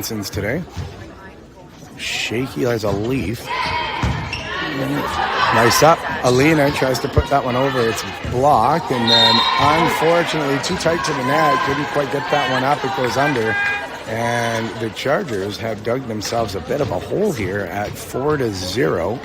Today. Shaky as a leaf. Nice up. Alina tries to put that one over. It's blocked, and then unfortunately too tight to the net. Couldn't quite get that one up. It goes under. And the Chargers have dug themselves a bit of a hole here at 4-0.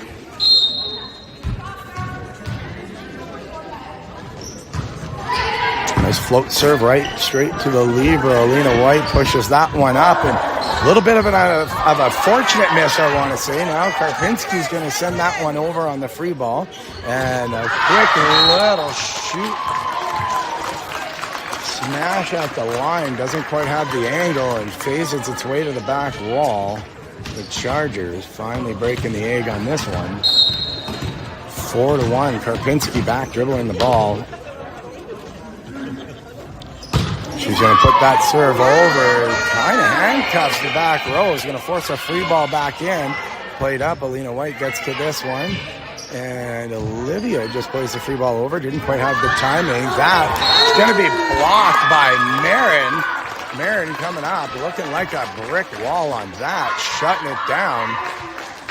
Nice float serve right straight to the lever. Alina White pushes that one up, and a little bit of a fortunate miss, I want to say. Now Karpinski's going to send that one over on the free ball, and a quick little shoot smash at the line. Doesn't quite have the angle and phases its way to the back wall. The Chargers finally breaking the egg on this one. 4-1. Karpinski back dribbling the ball. She's going to put that serve over. Kind of handcuffs the back row. Is going to force a free ball back in. Played up. Alina White gets to this one. And Olivia just plays the free ball over. Didn't quite have the timing. That is going to be blocked by Marin. Marin coming up. Looking like a brick wall on that. Shutting it down.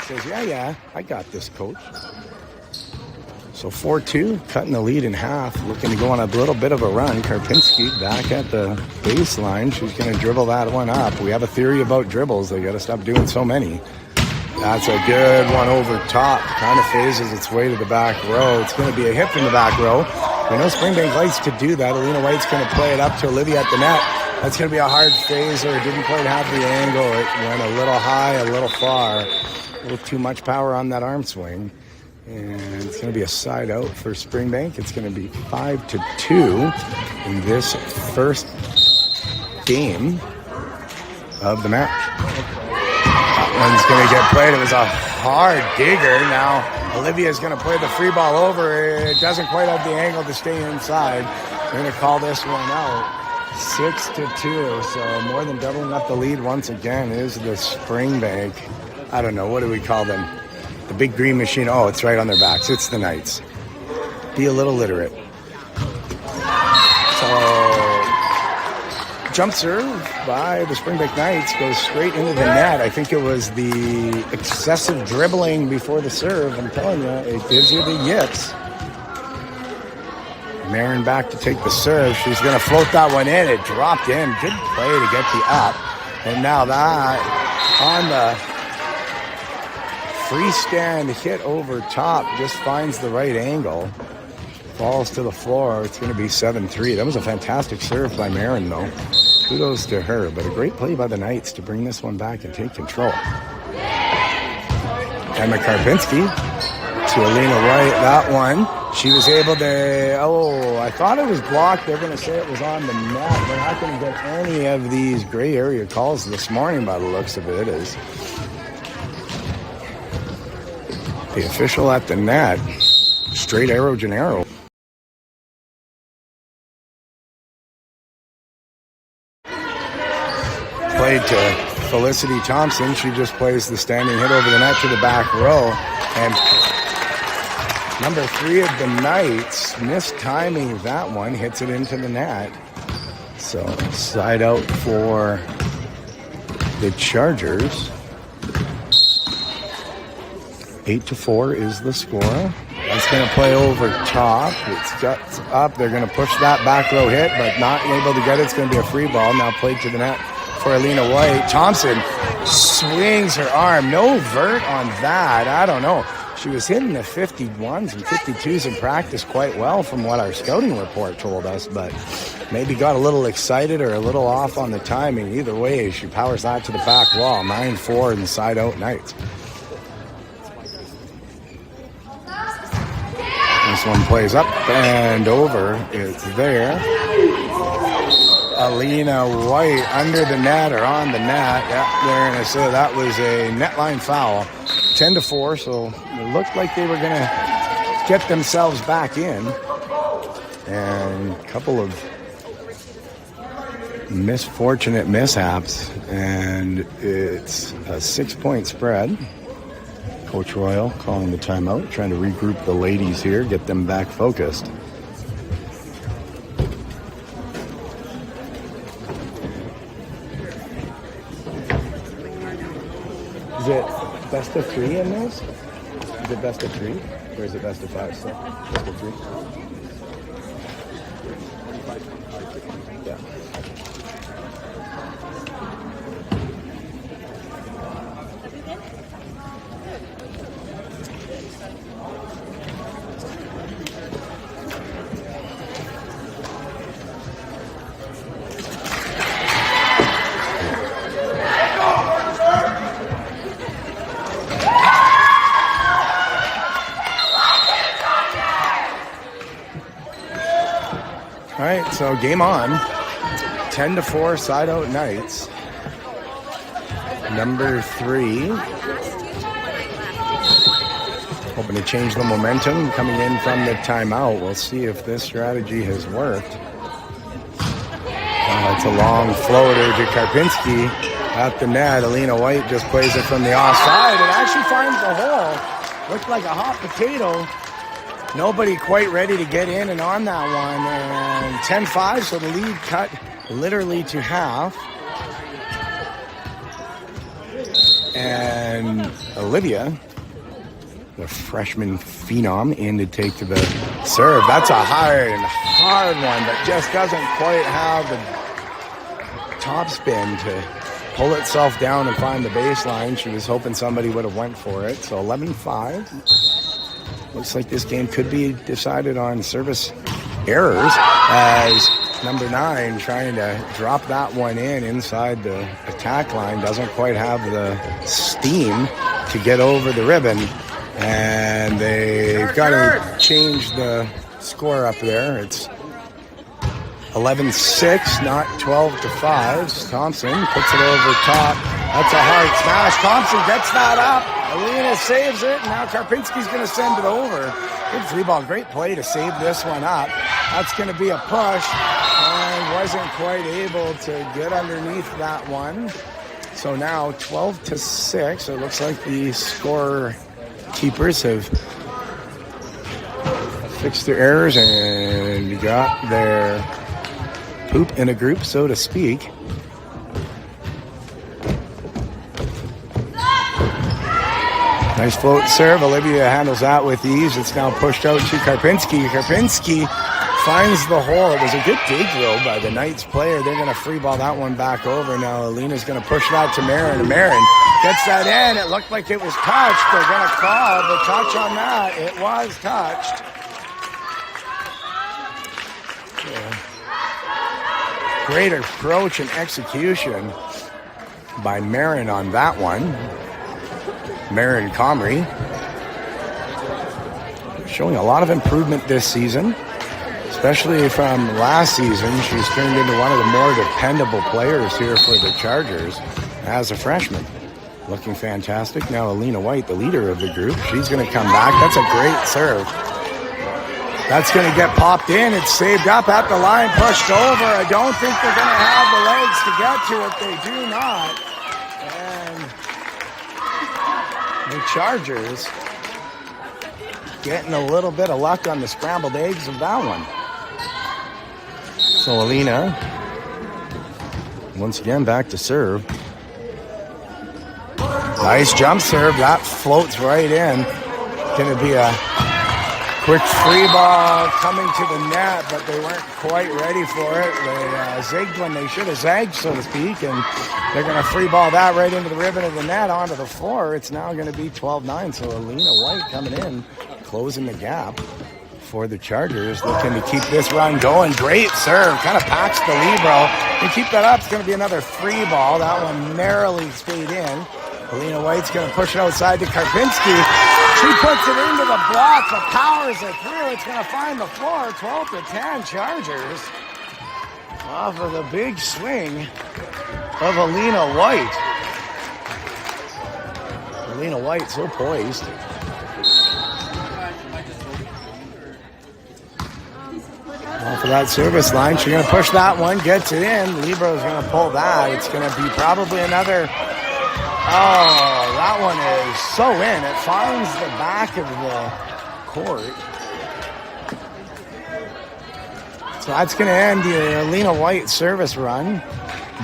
Says, yeah, I got this, coach. So 4-2, cutting the lead in half, looking to go on a little bit of a run. Karpinski back at the baseline. She's going to dribble that one up. We have a theory about dribbles. They got to stop doing so many. That's a good one over top. Kind of phases its way to the back row. It's going to be a hit from the back row. We know Springbank likes to do that. Alina White's going to play it up to Olivia at the net. That's going to be a hard phaser. It didn't quite have the angle. It went a little high, a little far. A little too much power on that arm swing. And it's going to be a side out for Springbank. It's going to be 5-2 in this first game of the match. That one's going to get played. It was a hard digger. Now Olivia's going to play the free ball over. It doesn't quite have the angle to stay inside. We're going to call this one out. 6-2. So more than doubling up the lead once again is the Springbank. I don't know. What do we call them? The big green machine. Oh, it's right on their backs. It's the Knights. Be a little literate. So, jump serve by the Springbank Knights goes straight into the net. I think it was the excessive dribbling before the serve. I'm telling you, it gives you the yips. Marin back to take the serve. She's going to float that one in. It dropped in. Good play to get the up. And now that on the freestand hit over top, just finds the right angle, falls to the floor. It's going to be 7-3. That was a fantastic serve by Marin, though. Kudos to her, but a great play by the Knights to bring this one back and take control. Emma Karpinski to Alina White. That one, she was able to, I thought it was blocked. They're going to say it was on the net. We're not going to get any of these gray area calls this morning by the looks of it. Is the official at the net, straight arrow Gennaro. Played to Felicity Thompson. She just plays the standing hit over the net to the back row. And number 3 of the Knights, mistiming that one, hits it into the net. So side out for the Chargers. 8-4 is the score. That's going to play over top. It's got up. They're going to push that back row hit, but not able to get it. It's going to be a free ball. Now played to the net for Alina White. Thompson swings her arm. No vert on that. I don't know. She was hitting the 51s and 52s in practice quite well from what our scouting report told us, but maybe got a little excited or a little off on the timing. Either way, she powers that to the back wall. 9-4 in the side out Knights. This one plays up and over. It's there. Alina White under the net or on the net. Yeah, they're going to say that was a net line foul. 10-4, so it looked like they were going to get themselves back in. And a couple of misfortunate mishaps. And it's a 6-point spread. Coach Royal calling the timeout, trying to regroup the ladies here, get them back focused. Is it best of 3 in this? Is it best of 3? Or is it best of 5 still? Best of 3? Yeah. All right, so game on. 10-4 side out Knights. Number 3. Hoping to change the momentum coming in from the timeout. We'll see if this strategy has worked. It's a long floater to Karpinski at the net. Alina White just plays it from the offside. It actually finds the hole. Looked like a hot potato. Nobody quite ready to get in and on that one. And 10-5, so the lead cut literally to half. And Olivia, the freshman phenom, in to take to the serve. That's a hard one, but just doesn't quite have the top spin to pull itself down and find the baseline. She was hoping somebody would have went for it. So 11-5. Looks like this game could be decided on service errors as number 9 trying to drop that one in inside the attack line. Doesn't quite have the steam to get over the ribbon. And they've got to change the score up there. It's 11-6, not 12-5. Thompson puts it over top. That's a hard smash. Thompson gets that up. Alina saves it. Now Karpinski's going to send it over. Good free ball. Great play to save this one up. That's going to be a push. And wasn't quite able to get underneath that one. So now 12-6. It looks like the score keepers have fixed their errors and got their poop in a group, so to speak. Nice float serve. Olivia handles that with ease. It's now pushed out to Karpinski. Karpinski finds the hole. It was a good dig though by the Knights player. They're going to free ball that one back over. Now Alina's going to push that to Marin. And Marin gets that in. It looked like it was touched. They're going to call the touch on that. It was touched. Yeah. Great approach and execution by Marin on that one. Marin Comrie showing a lot of improvement this season, especially from last season. She's turned into one of the more dependable players here for the Chargers as a freshman. Looking fantastic. Now Alina White, the leader of the group, she's going to come back. That's a great serve. That's going to get popped in. It's saved up at the line, pushed over. I don't think they're going to have the legs to get to it. They do not. And the Chargers getting a little bit of luck on the scrambled eggs of that one. So Alina, once again, back to serve. Nice jump serve. That floats right in. Going to be a quick free ball coming to the net, but they weren't quite ready for it. They zigged when they should have zagged, so to speak, and they're going to free ball that right into the ribbon of the net onto the floor. It's now going to be 12-9, so Alina White coming in, closing the gap for the Chargers, looking to keep this run going. Great serve, kind of packs the Libero. They keep that up, it's going to be another free ball. That one narrowly stayed in. Alina White's going to push it outside to Karpinski. She puts it into the block, but powers it through. It's going to find the floor. 12-10 Chargers off of the big swing of Alina White. Alina White so poised. Off of that service line, she's going to push that one, gets it in. Libero's going to pull that. It's going to be probably another... Oh, that one is so in. It finds the back of the court. So that's going to end the Alina White service run.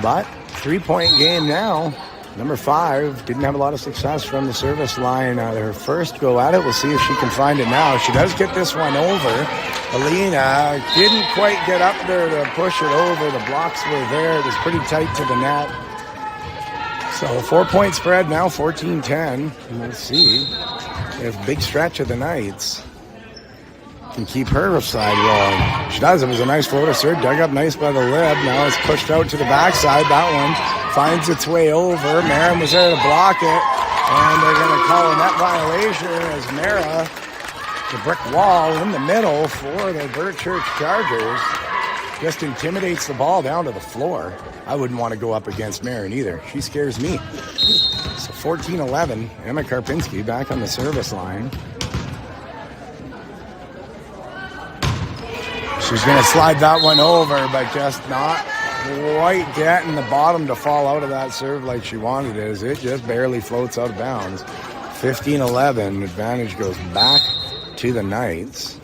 But 3-point game now Number 5 didn't have a lot of success from the service line. Her first go at it. We'll see if she can find it now. She does get this one over. Alina didn't quite get up there to push it over. The blocks were there. It was pretty tight to the net. So 4-point spread now, 14-10. We'll see if big stretch of the Knights can keep her side rolling. She does. It was a nice floater serve, dug up nice by the lip. Now it's pushed out to the backside. That one finds its way over. Marin was there to block it, and they're going to call a net violation as Mara, the brick wall in the middle for the Burt Church Chargers, just intimidates the ball down to the floor. I wouldn't want to go up against Marin either. She scares me. So 14-11, Emma Karpinski back on the service line. She's going to slide that one over, but just not quite getting the bottom to fall out of that serve like she wanted it, as it just barely floats out of bounds. 15-11, advantage goes back to the Knights.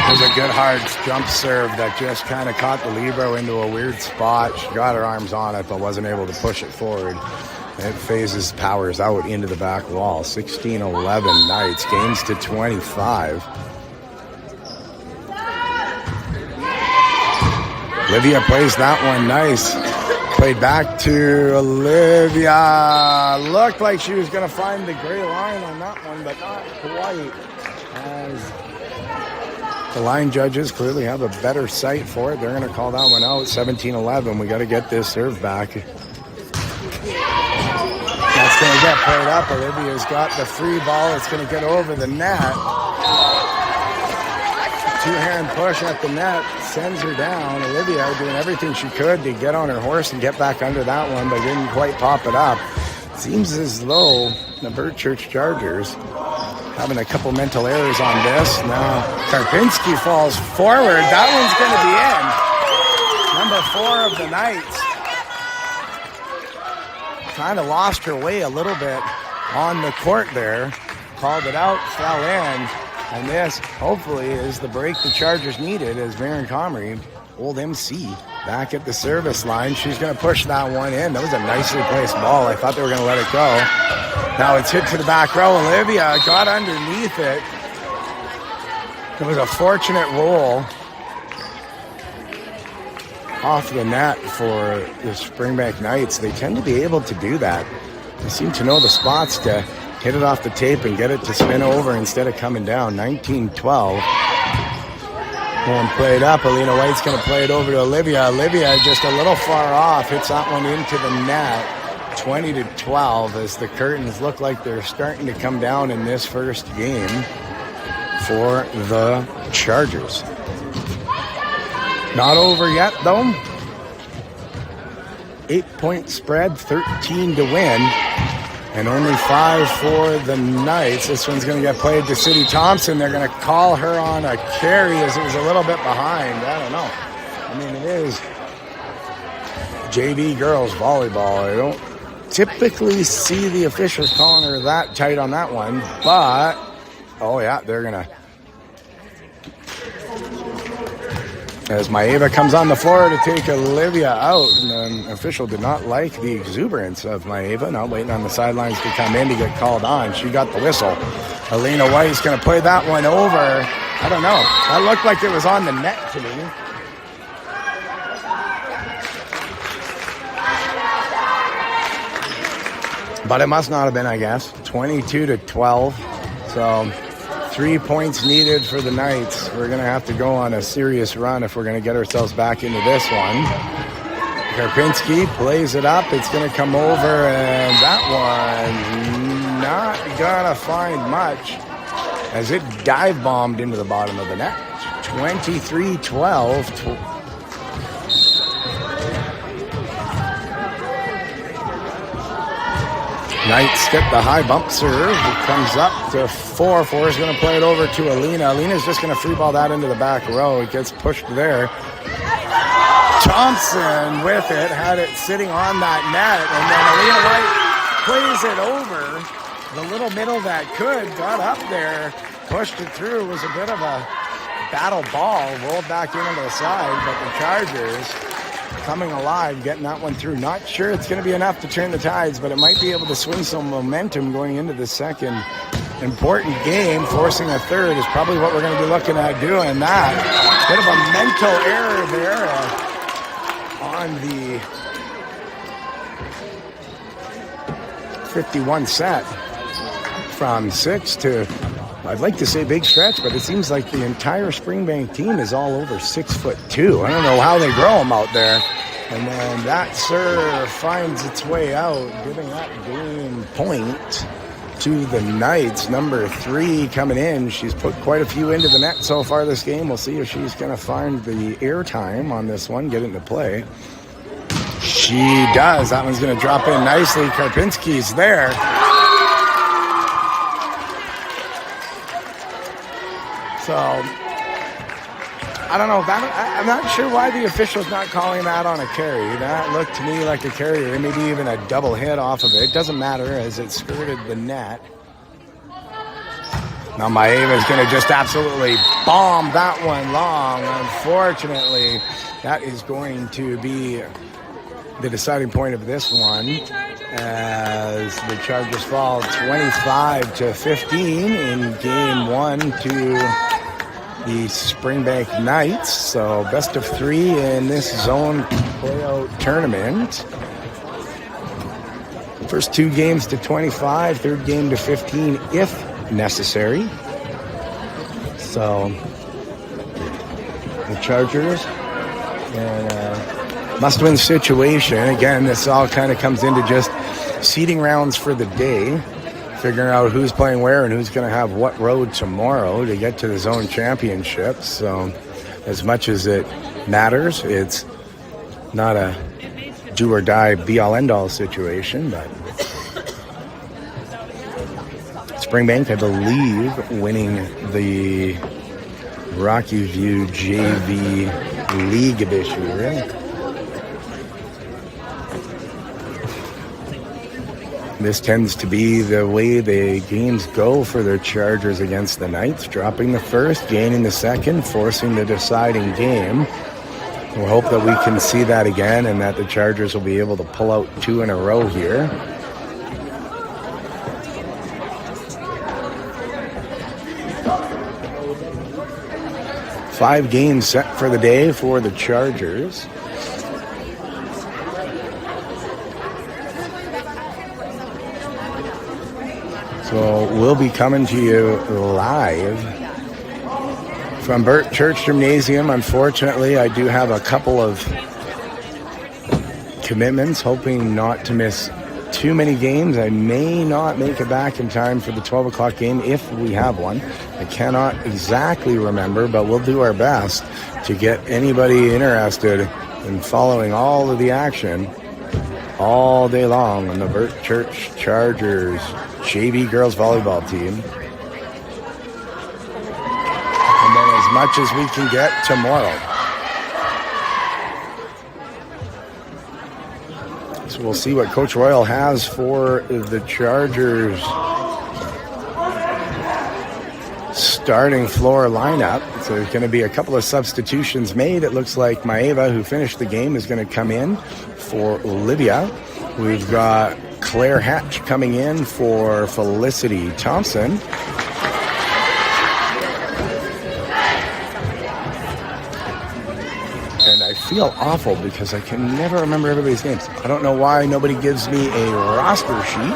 There's a good hard jump serve that just kind of caught the libero into a weird spot. She got her arms on it, but wasn't able to push it forward. It phases, powers out into the back wall. 16-11 Knights, gains to 25. Olivia plays that one nice. Played back to Olivia. Looked like she was going to find the gray line on that one, but not quite. As the line judges clearly have a better sight for it. They're going to call that one out. 17-11. We got to get this serve back. That's going to get played up. Olivia's got the free ball. It's going to get over the net. Two-hand push at the net sends her down. Olivia doing everything she could to get on her horse and get back under that one, but didn't quite pop it up. Seems as though the Burt Church Chargers having a couple mental errors on this. Now Karpinski falls forward. That one's going to be in. Number 4 of the Knights kind of lost her way a little bit on the court there. Called it out, fell in. And this, hopefully, is the break the Chargers needed as Marin Comrie, old MC, back at the service line. She's going to push that one in. That was a nicely placed ball. I thought they were going to let it go. Now it's hit to the back row. Olivia got underneath it. It was a fortunate roll off the net for the Springbank Knights. They tend to be able to do that. They seem to know the spots to hit it off the tape and get it to spin over instead of coming down. 19-12. Going played up. Alina White's going to play it over to Olivia. Olivia just a little far off. Hits that one into the net. 20-12 as the curtains look like they're starting to come down in this first game for the Chargers. Not over yet, though. 8-point spread, 13 to win. And only 5 for the Knights. This one's going to get played to City Thompson. They're going to call her on a carry as it was a little bit behind. I don't know. I mean, it is JV girls volleyball. I don't typically see the officials calling her that tight on that one. But, oh yeah, they're going to. As Maeva comes on the floor to take Olivia out, and the official did not like the exuberance of Maeva. Now waiting on the sidelines to come in to get called on. She got the whistle. Alina White's going to play that one over. I don't know. That looked like it was on the net to me. But it must not have been, I guess. 22-12. So 3 points needed for the Knights. We're going to have to go on a serious run if we're going to get ourselves back into this one. Karpinski plays it up. It's going to come over, and that one not going to find much as it dive bombed into the bottom of the net. 23-12. Knights get the high bump serve. It comes up to 4. 4 is going to play it over to Alina. Alina's just going to free ball that into the back row. It gets pushed there. Thompson with it, had it sitting on that net, and then Alina White plays it over. The little middle that could, got up there, pushed it through. It was a bit of a battle ball, rolled back into the side, but the Chargers coming alive, getting that one through. Not sure it's going to be enough to turn the tides, but it might be able to swing some momentum going into the second important game. Forcing a third is probably what we're going to be looking at doing. That bit of a mental error there on the 51 set from 6 to, I'd like to say big stretch, but it seems like the entire Springbank team is all over 6'2". I don't know how they grow them out there. And then that serve finds its way out, giving that game point to the Knights. Number 3 coming in. She's put quite a few into the net so far this game. We'll see if she's going to find the airtime on this one, get into play. She does. That one's going to drop in nicely. Karpinski's there. So, I don't know. I'm not sure why the official's not calling that on a carry. That looked to me like a carry, maybe even a double hit off of it. It doesn't matter as it skirted the net. Now Maeva's going to just absolutely bomb that one long. Unfortunately, that is going to be the deciding point of this one as the Chargers fall 25-15 in game 1 to the Springbank Knights. So best of 3 in this zone playout tournament. First 2 games to 25, third game to 15 if necessary. So the Chargers in a must-win situation. Again, this all kind of comes into just seeding rounds for the day. Figuring out who's playing where and who's going to have what road tomorrow to get to the zone championship. So as much as it matters, it's not a do or die be all end all situation, but Springbank, I believe, winning the Rocky View JV League this year. This tends to be the way the games go for the Chargers against the Knights, dropping the first, gaining the second, forcing the deciding game. We'll hope that we can see that again and that the Chargers will be able to pull out 2 in a row here. Five games set for the day for the Chargers. So we'll be coming to you live from Burt Church Gymnasium. Unfortunately, I do have a couple of commitments, hoping not to miss too many games. I may not make it back in time for the 12 o'clock game if we have one. I cannot exactly remember, but we'll do our best to get anybody interested in following all of the action all day long on the Burt Church Chargers JV girls volleyball team. And then as much as we can get tomorrow. So we'll see what Coach Royal has for the Chargers starting floor lineup. So there's going to be a couple of substitutions made. It looks like Maeva, who finished the game, is going to come in for Olivia. We've got Claire Hatch coming in for Felicity Thompson. And I feel awful because I can never remember everybody's names. I don't know why nobody gives me a roster sheet.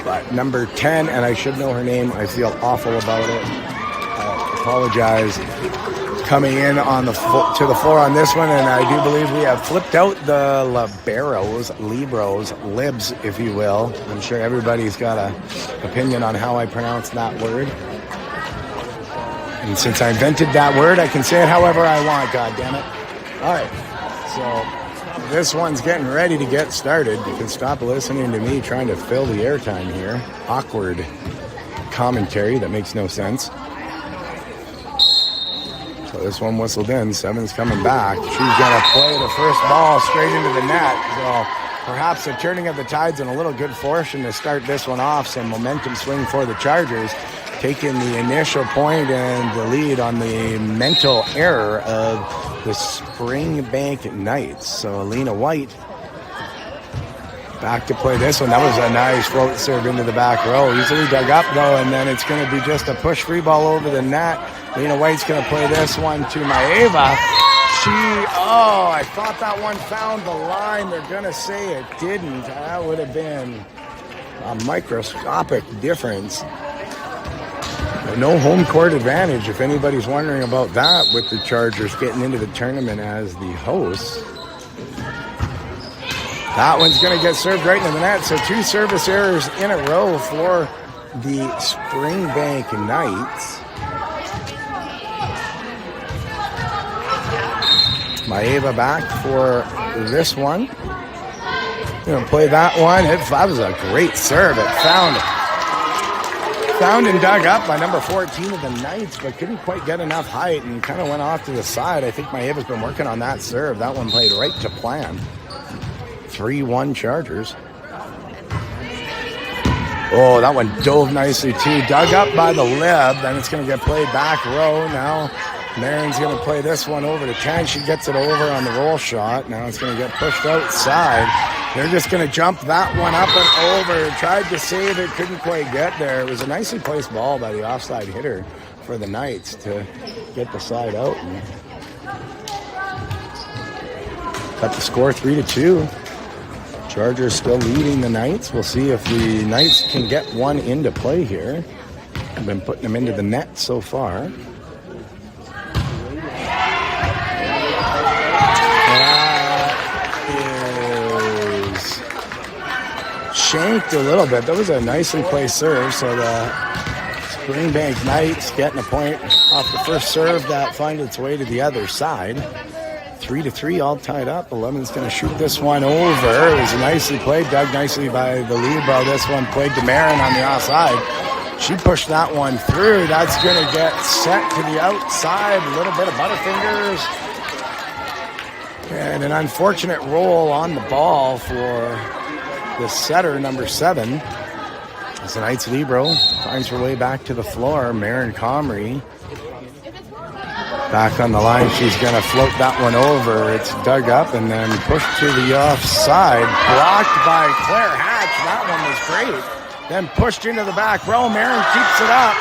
But number 10, and I should know her name, I feel awful about it. I apologize. Coming in on the to the floor on this one, and I do believe we have flipped out the Libros, libs, if you will. I'm sure everybody's got an opinion on how I pronounce that word. And since I invented that word, I can say it however I want, goddammit. All right, so this one's getting ready to get started. You can stop listening to me trying to fill the airtime here. Awkward commentary that makes no sense. So this one whistled in. Seven's coming back. She's going to play the first ball straight into the net. So perhaps a turning of the tides and a little good fortune to start this one off. Some momentum swing for the Chargers. taking the initial point and the lead on the mental error of the Springbank Knights. So Alina White back to play this one. That was a nice float serve into the back row. Easily dug up though, and then it's going to be just a push free ball over the net. Alina White's going to play this one to Maeva. I thought that one found the line. They're going to say it didn't. That would have been a microscopic difference. But no home court advantage, if anybody's wondering about that, with the Chargers getting into the tournament as the hosts. That one's going to get served right into the net. So 2 service errors in a row for the Springbank Knights. Maeva back for this one. Gonna play that one. That was a great serve. It found and dug up by number 14 of the Knights, but couldn't quite get enough height and kind of went off to the side. I think Maeva's been working on that serve. That one played right to plan. 3-1 Chargers. Oh, that one dove nicely too. Dug up by the lip. Then it's going to get played back row. Now Marin's going to play this one over to 10. She gets it over on the roll shot. Now it's going to get pushed outside. They're just going to jump that one up and over. Tried to save it. Couldn't quite get there. It was a nicely placed ball by the offside hitter for the Knights to get the side out. And cut the score 3-2. Chargers still leading the Knights. We'll see if the Knights can get one into play here. I've been putting them into the net so far. That is shanked a little bit. That was a nicely placed serve. So the Springbank Knights getting a point off the first serve that finds its way to the other side. 3-3, all tied up. 11's going to shoot this one over. It was nicely played, dug nicely by the Libero. This one played to Marin on the offside. She pushed that one through. That's going to get set to the outside. A little bit of butterfingers. And an unfortunate roll on the ball for the setter, number 7. As the Knights Libero finds her way back to the floor. Marin Comrie back on the line. She's going to float that one over. It's dug up and then pushed to the offside. Blocked by Claire Hatch. That one was great. Then pushed into the back row. Marin keeps it up.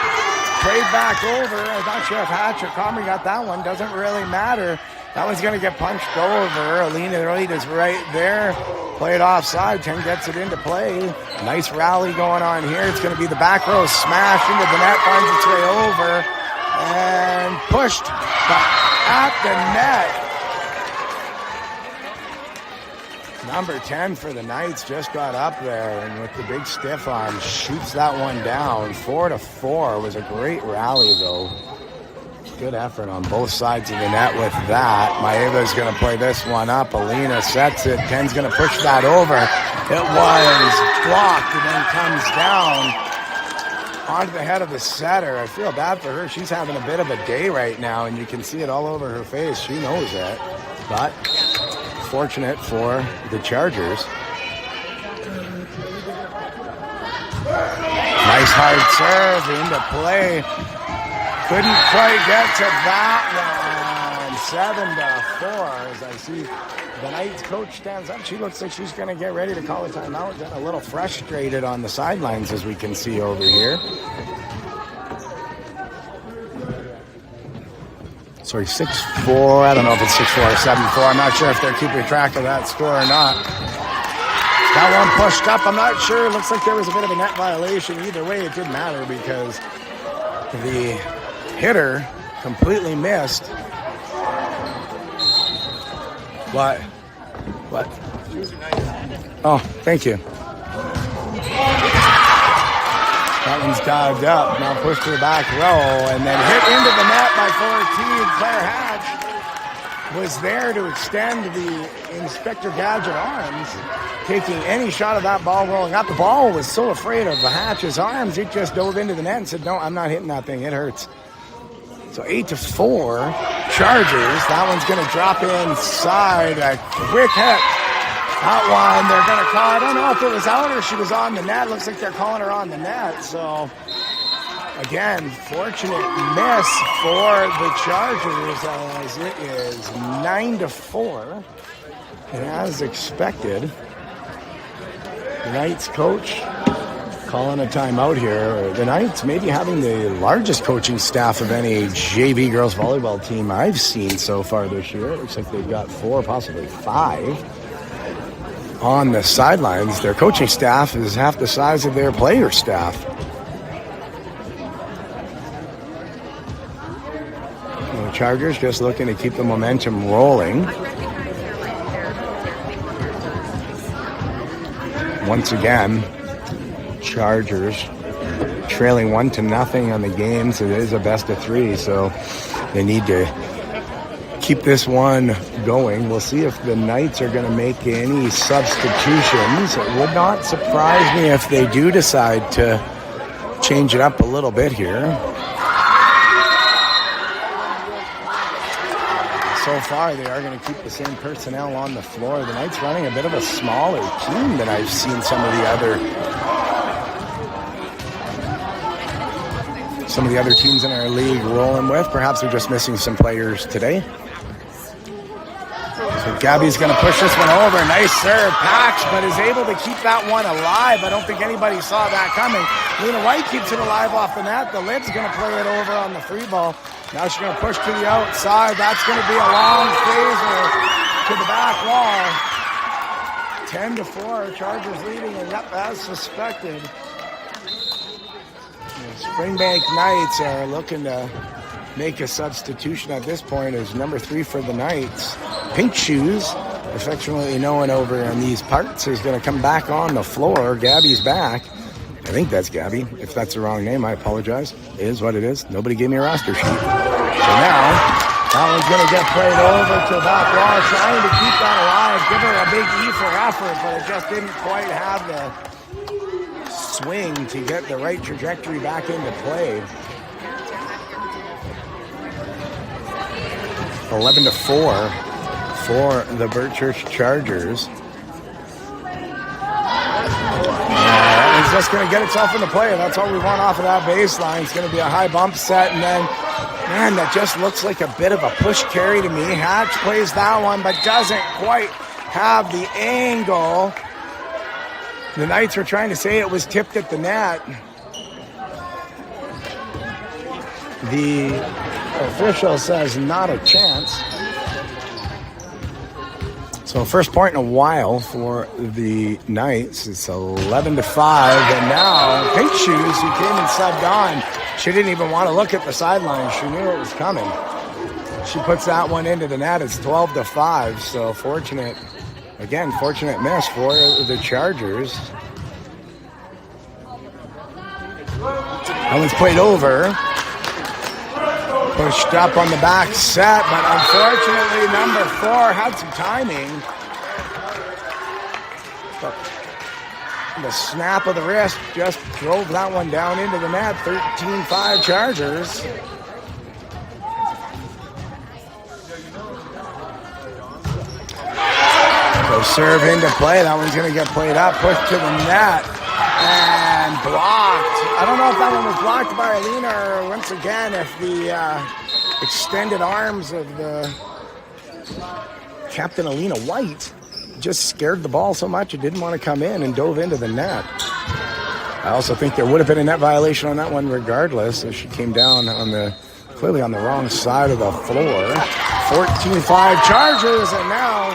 Played back over. I'm not sure if Hatch or Comrie got that one. Doesn't really matter. That one's going to get punched over. Alina White is right there. Played offside. 10 gets it into play. Nice rally going on here. It's going to be the back row smash into the net. Finds its way over. And pushed at the net. Number 10 for the Knights just got up there and with the big stiff arm shoots that one down. 4-4 was a great rally though. Good effort on both sides of the net with that. Maeva's going to play this one up. Alina sets it. 10's going to push that over. It was blocked and then comes down onto the head of the setter. I feel bad for her. She's having a bit of a day right now, and you can see it all over her face. She knows it. But fortunate for the Chargers. Nice hard serve into play. Couldn't quite get to that one. 7-4 as I see the Knights coach stands up. She looks like she's going to get ready to call a timeout. Got a little frustrated on the sidelines as we can see over here. Sorry, 6-4. I don't know if it's 6-4 or 7-4. I'm not sure if they're keeping track of that score or not. That one pushed up. I'm not sure. Looks like there was a bit of a net violation. Either way, it didn't matter because the hitter completely missed. What? Oh, thank you. That one's dived up. Now pushed to the back row and then hit into the net by 14. Claire Hatch was there to extend the Inspector Gadget arms, taking any shot of that ball rolling up. The ball was so afraid of the Hatch's arms, it just dove into the net and said, no, I'm not hitting that thing. It hurts. So 8-4 Chargers. That one's going to drop inside. A quick hit. That one they're going to call. I don't know if it was out or she was on the net. Looks like they're calling her on the net. So Again, fortunate miss for the Chargers as it is 9-4. And as expected, the Knights coach calling a timeout here. The Knights maybe having the largest coaching staff of any JV girls volleyball team I've seen so far this year. It looks like they've got 4, possibly 5 on the sidelines. Their coaching staff is half the size of their player staff. The Chargers just looking to keep the momentum rolling. Once again, Chargers trailing 1-0 on the games. It is a best of 3, so they need to keep this one going. We'll see if the Knights are going to make any substitutions. It would not surprise me if they do decide to change it up a little bit here. So far, they are going to keep the same personnel on the floor. The Knights running a bit of a smaller team than I've seen some of the other teams in our league rolling with. Perhaps they're just missing some players today. So Gabby's going to push this one over. Nice serve, Pax, but is able to keep that one alive. I don't think anybody saw that coming. Lena White keeps it alive off the net. The Lid's going to play it over on the free ball. Now she's going to push to the outside. That's going to be a long phaser to the back wall. 10-4, Chargers leading, and yep, as suspected. Springbank Knights are looking to make a substitution at this point as number 3 for the Knights. Pink Shoes, affectionately known over in these parts, is going to come back on the floor. Gabby's back. I think that's Gabby. If that's the wrong name, I apologize. It is what it is. Nobody gave me a roster sheet. So now, that one's going to get played over to the back wall, trying to keep that alive. Give her a big E for effort, but it just didn't quite have the swing to get the right trajectory back into play. 11-4 for the Birchurch Chargers. It's just going to get itself into play. That's all we want off of that baseline. It's going to be a high bump set, and then, man, that just looks like a bit of a push carry to me. Hatch plays that one, but doesn't quite have the angle. The Knights were trying to say it was tipped at the net. The official says not a chance. So first point in a while for the Knights. It's 11-5, and now Pink Shoes, who came and subbed on, she didn't even want to look at the sideline. She knew it was coming. She puts that one into the net. It's 12-5. So fortunate miss for the Chargers. That one's played over. Pushed up on the back set, but unfortunately number 4 had some timing. But the snap of the wrist just drove that one down into the net. 13-5 Chargers. So serve into play. That one's going to get played up, pushed to the net, and blocked. I don't know if that one was blocked by Alina or, once again, if the extended arms of the Captain Alina White just scared the ball so much it didn't want to come in and dove into the net. I also think there would have been a net violation on that one regardless, as she came down clearly on the wrong side of the floor. 14-5 Chargers, and now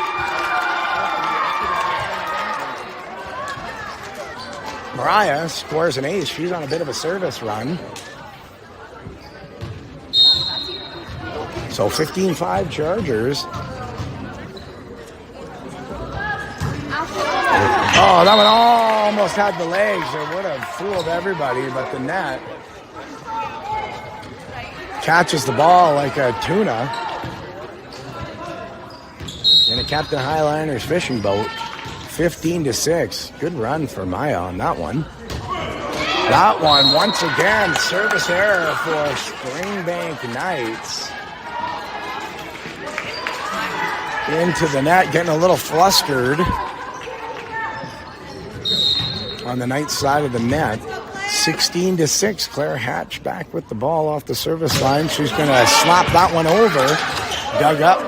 Mariah scores an ace. She's on a bit of a service run. So 15-5 Chargers. Oh, that one almost had the legs. It would have fooled everybody, but the net catches the ball like a tuna in a Captain Highliner's fishing boat. 15-6. Good run for Maya on that one. That one, once again, service error for Springbank Knights. Into the net, getting a little flustered on the Knights side of the net. 16-6. Claire Hatch back with the ball off the service line. She's going to slap that one over. Dug up.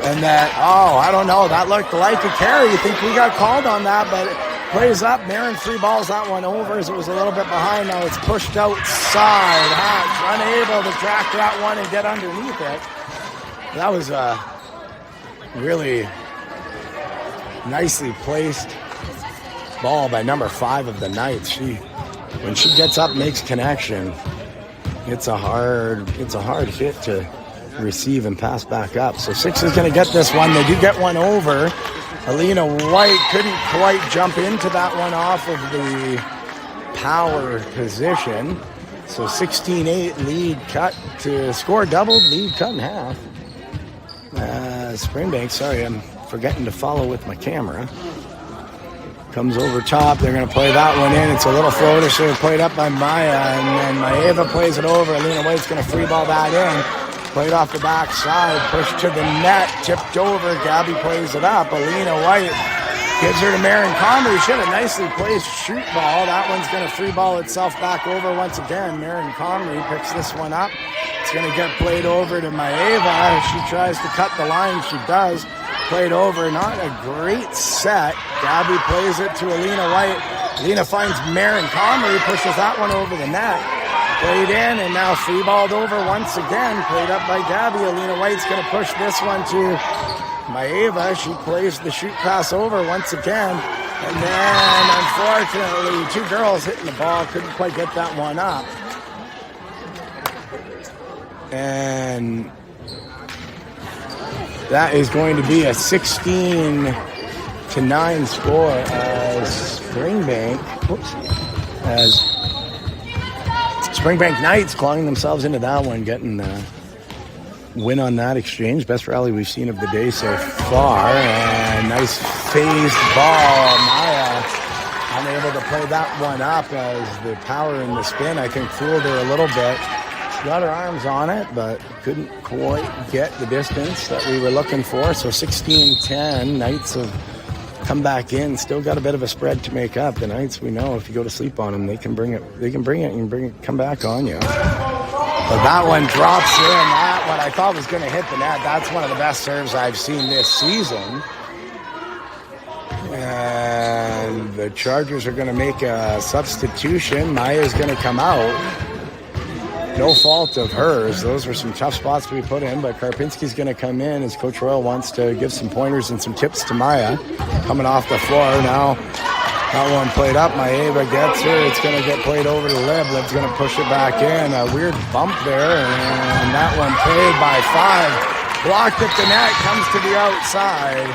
And that, I don't know. That looked like a carry. You think we got called on that, but it plays up. Marin free balls that one over as it was a little bit behind. Now it's pushed outside. Hatch unable to track that one and get underneath it. That was a really nicely placed ball by number 5 of the Knights. When she gets up, makes connection. It's a hard hit to receive and pass back up. So 6 is going to get this one. They do get one over. Alina White couldn't quite jump into that one off of the power position. So 16-8 lead cut to score doubled, lead cut in half. Springbank, sorry, I'm forgetting to follow with my camera. Comes over top. They're going to play that one in. It's a little floater, so played up by Maya, and then Maeva plays it over. Alina White's going to free ball that in. Played off the backside, pushed to the net, tipped over. Gabby plays it up. Alina White gives her to Marin Comrie. She had a nicely placed shoot ball. That one's going to free ball itself back over once again. Marin Comrie picks this one up. It's going to get played over to Maeva. She tries to cut the line. She does. Played over. Not a great set. Gabby plays it to Alina White. Alina finds Marin Comrie, pushes that one over the net. Played in and now free balled over once again. Played up by Gabby. Alina White's going to push this one to Maeva. She plays the shoot pass over once again. And then, unfortunately, 2 girls hitting the ball. Couldn't quite get that one up. And that is going to be a 16-9 score as Springbank Knights clawing themselves into that one, getting the win on that exchange. Best rally we've seen of the day so far. And nice phased ball. Maya unable to play that one up as the power and the spin, I think, fooled her a little bit. She got her arms on it, but couldn't quite get the distance that we were looking for. So 16-10, Knights have come back in. Still got a bit of a spread to make up. The Knights, we know, if you go to sleep on them, they can bring it and come back on you. But that one drops in. That one I thought was going to hit the net. That's one of the best serves I've seen this season. And the Chargers are going to make a substitution. Maya's going to come out. No fault of hers. Those were some tough spots to be put in, but Karpinski's going to come in as Coach Royal wants to give some pointers and some tips to Maya. Coming off the floor now. That one played up. Maeva gets her. It's going to get played over to Lib. Lib's going to push it back in. A weird bump there, and that one played by 5. Blocked at the net. Comes to the outside.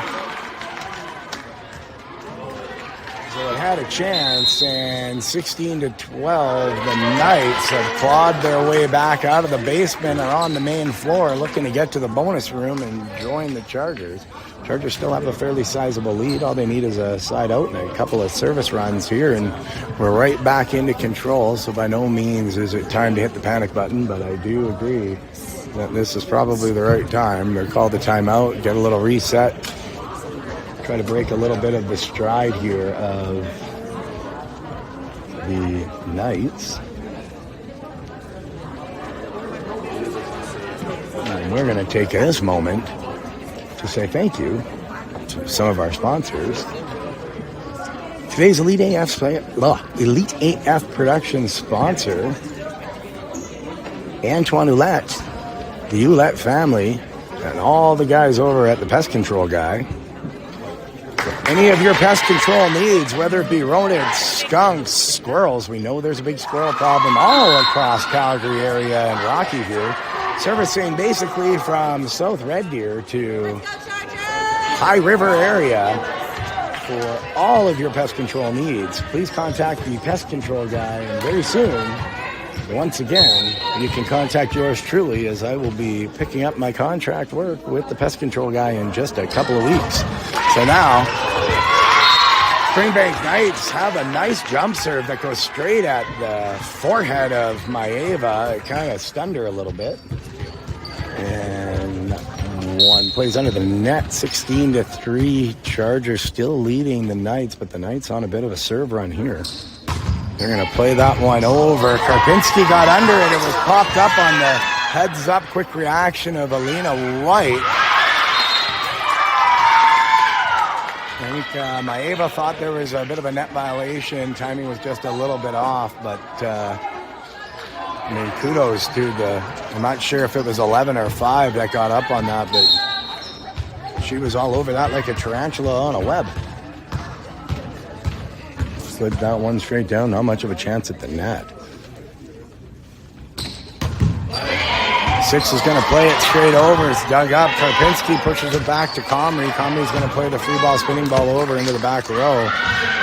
So it had a chance, and 16-12, the Knights have clawed their way back out of the basement, are on the main floor looking to get to the bonus room and join the Chargers. Chargers still have a fairly sizable lead. All they need is a side out and a couple of service runs here, and we're right back into control. So by no means is it time to hit the panic button, but I do agree that this is probably the right time. They're called the timeout, get a little reset. Try to break a little bit of the stride here of the Knights. And we're going to take this moment to say thank you to some of our sponsors. Today's Elite AF production sponsor, Antoine Ouellette, the Ouellette family, and all the guys over at the Pest Control Guy. Any of your pest control needs, whether it be rodents, skunks, squirrels, we know there's a big squirrel problem all across Calgary area and Rocky View, servicing basically from South Red Deer to High River area for all of your pest control needs. Please contact the Pest Control Guy, and very soon, once again, you can contact yours truly, as I will be picking up my contract work with the Pest Control Guy in just a couple of weeks. So now, Springbank Knights have a nice jump serve that goes straight at the forehead of Maeva. It kind of stunned her a little bit. And one plays under the net, 16-3. Chargers still leading the Knights, but the Knights on a bit of a serve run here. They're going to play that one over. Karpinski got under it. It was popped up on the heads-up quick reaction of Alina White. I think Maeva thought there was a bit of a net violation. Timing was just a little bit off, but I mean, kudos to the, I'm not sure if it was 11 or 5 that got up on that, but she was all over that like a tarantula on a web. Slid that one straight down, not much of a chance at the net. 6 is going to play it straight over. It's dug up. Karpinski pushes it back to Comrie. Comrie's going to play the free ball, spinning ball over into the back row.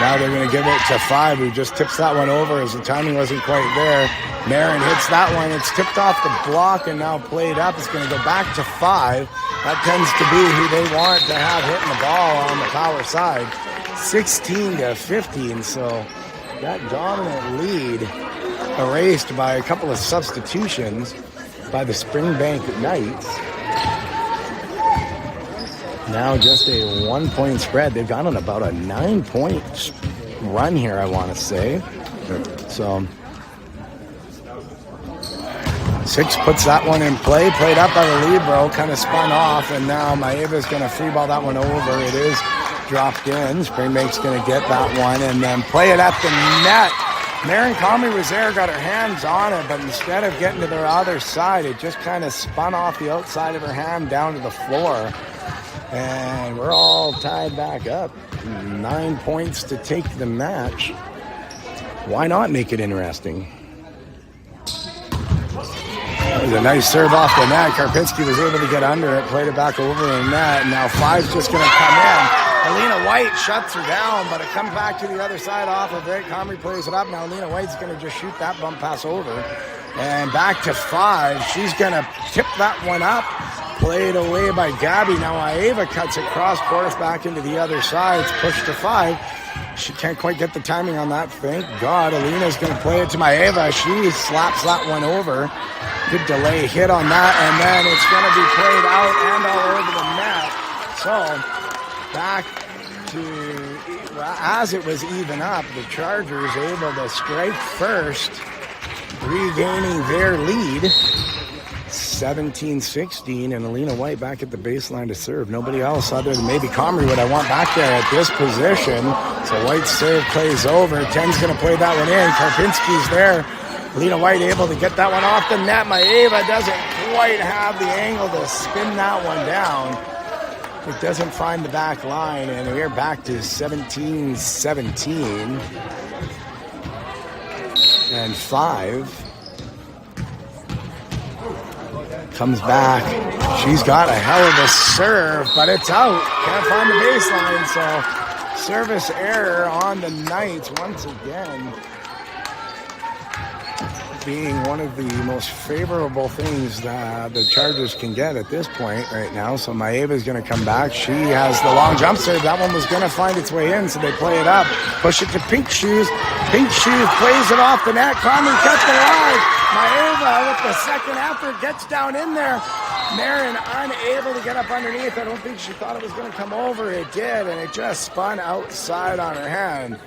Now they're going to give it to 5, who just tips that one over as the timing wasn't quite there. Marin hits that one. It's tipped off the block and now played up. It's going to go back to 5. That tends to be who they want to have hitting the ball on the power side. 16-15, so that dominant lead erased by a couple of substitutions by the Springbank Knights. Now just a 1-point spread. They've got on about a 9-point run here, I want to say. So 6 puts that one in play. Played up by the Libero, kind of spun off, and now Maeva's going to free ball that one over. It is dropped in. Springbank's going to get that one and then play it at the net. Marin Comrie was there, got her hands on it, but instead of getting to the other side, it just kind of spun off the outside of her hand down to the floor. And we're all tied back up. 9 points to take the match. Why not make it interesting? That was a nice serve off the net. Karpinski was able to get under it, played it back over the net, and now 5's just going to come in. Alina White shuts her down, but it comes back to the other side off of it. Comrie plays it up. Now Alina White's going to just shoot that bump pass over. And back to 5. She's going to tip that one up. Played away by Gabby. Now Maeva cuts it cross course back into the other side. It's pushed to 5. She can't quite get the timing on that. Thank God. Alina's going to play it to Maeva. She slaps that one over. Good delay hit on that. And then it's going to be played out and all over the net. So back to, as it was even up, the Chargers able to strike first, regaining their lead. 17-16, and Alina White back at the baseline to serve. Nobody else other than maybe Comrie would I want back there at this position. So White's serve plays over. 10's going to play that one in. Karpinski's there. Alina White able to get that one off the net. Maeva doesn't quite have the angle to spin that one down. It doesn't find the back line, and we're back to 17-17. And 5 comes back. She's got a hell of a serve, but it's out. Can't find the baseline, so service error on the Knights once again. Being one of the most favorable things that the Chargers can get at this point right now. So Maeva's going to come back. She has the long jump serve. That one was going to find its way in, so they play it up. Push it to Pink Shoes. Pink Shoes plays it off the net. Comrie kept it alive. Maeva with the second effort gets down in there. Marin unable to get up underneath. I don't think she thought it was going to come over. It did, and it just spun outside on her hand.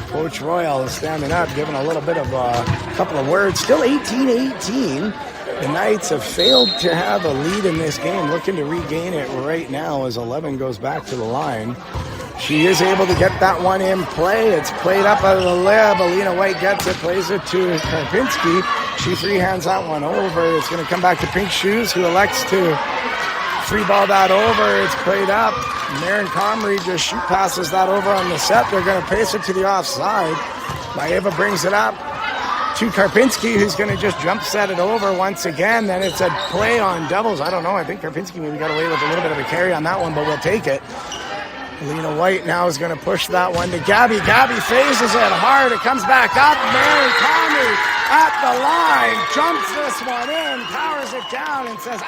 Coach Royal is standing up, giving a little bit of a couple of words. Still 18-18. The Knights have failed to have a lead in this game, looking to regain it right now as 11 goes back to the line. She is able to get that one in play. It's played up out of the lib. Alina White gets it, plays it to Karpinski. She freehands that one over. It's going to come back to Pink Shoes, who elects to free ball that over. It's played up. Marin Comrie just shoot passes that over on the set. They're going to pace it to the offside. Maeva brings it up to Karpinski, who's going to just jump set it over once again. Then it's a play on doubles. I don't know. I think Karpinski maybe got away with a little bit of a carry on that one, but we'll take it. Alina White now is going to push that one to Gabby. Gabby phases it hard. It comes back up. Marin Comrie at the line. Jumps this one in. Powers it down and says,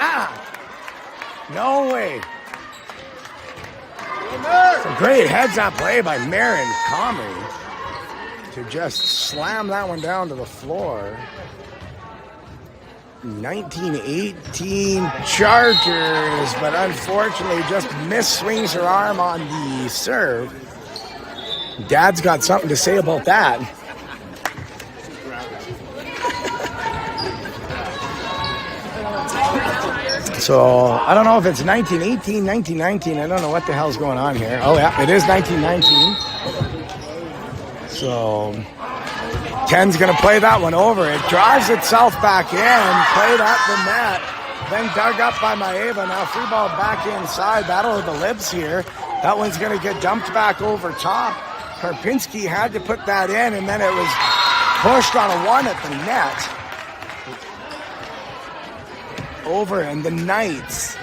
no way. It's a great heads-up play by Marin Comrie to just slam that one down to the floor. 19-18 Chargers, but unfortunately just swings her arm on the serve. Dad's got something to say about that. So I don't know if it's 1918, 1919. I don't know what the hell's going on here. Oh yeah, it is 1919. So 10's going to play that one over. It drives itself back in, played at the net, then dug up by Maeva. Now free ball back inside. Battle of the Libs here. That one's going to get dumped back over top. Karpinski had to put that in, and then it was pushed on a one at the net. Over, and the Knights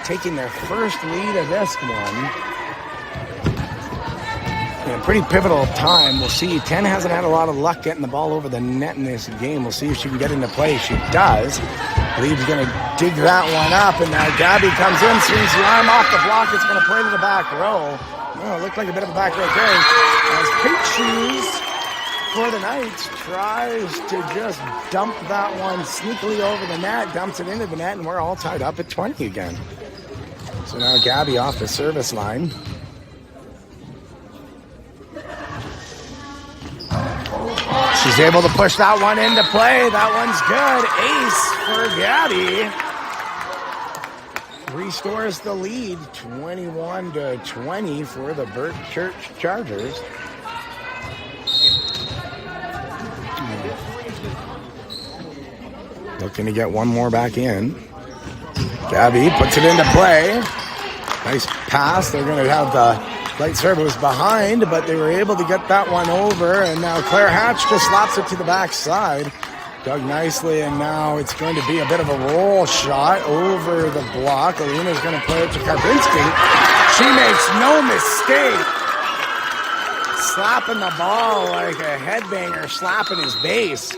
taking their first lead of this one. In a pretty pivotal time. We'll see. 10 hasn't had a lot of luck getting the ball over the net in this game. We'll see if she can get into play. She does. Leib's going to dig that one up, and now Gabby comes in, swings the arm off the block. It's going to play to the back row. Oh, it looked like a bit of a back row carry. As Pink Shoes for the Knights tries to just dump that one sneakily over the net, dumps it into the net, and we're all tied up at 20 again. So now Gabby off the service line. She's able to push that one into play. That one's good. Ace for Gabby. Restores the lead, 21-20 for the Burt Church Chargers. Looking to get one more back in. Gabby puts it into play. Nice pass. They're going to have the light serve. It was behind, but they were able to get that one over. And now Claire Hatch just slaps it to the backside. Dug nicely, and now it's going to be a bit of a roll shot over the block. Alina's going to play it to Karpinski. She makes no mistake. Slapping the ball like a headbanger slapping his base.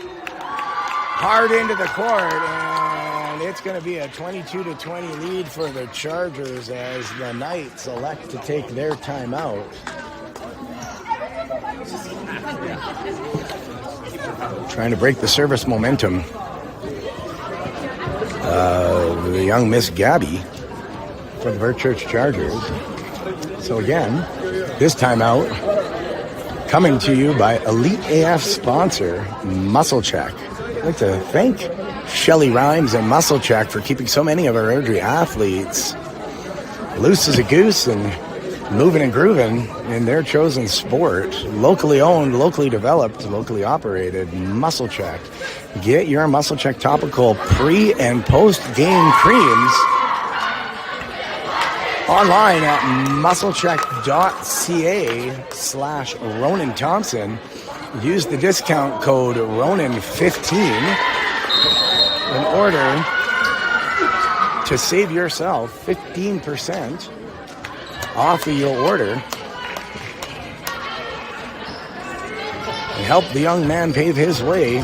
Hard into the court, and it's going to be a 22-20 lead for the Chargers as the Knights elect to take their timeout. Trying to break the service momentum. The young Miss Gabby for the Burt Church Chargers. So again, this timeout coming to you by Elite AF sponsor Muscle Check. I'd like to thank Shelly Rhymes and Muscle Check for keeping so many of our Airdrie athletes loose as a goose and moving and grooving in their chosen sport. Locally owned, locally developed, locally operated. Muscle Check. Get your Muscle Check topical pre- and post-game creams online at musclecheck.ca/Ronan Thompson. Use the discount code RONAN15 in order to save yourself 15% off of your order and help the young man pave his way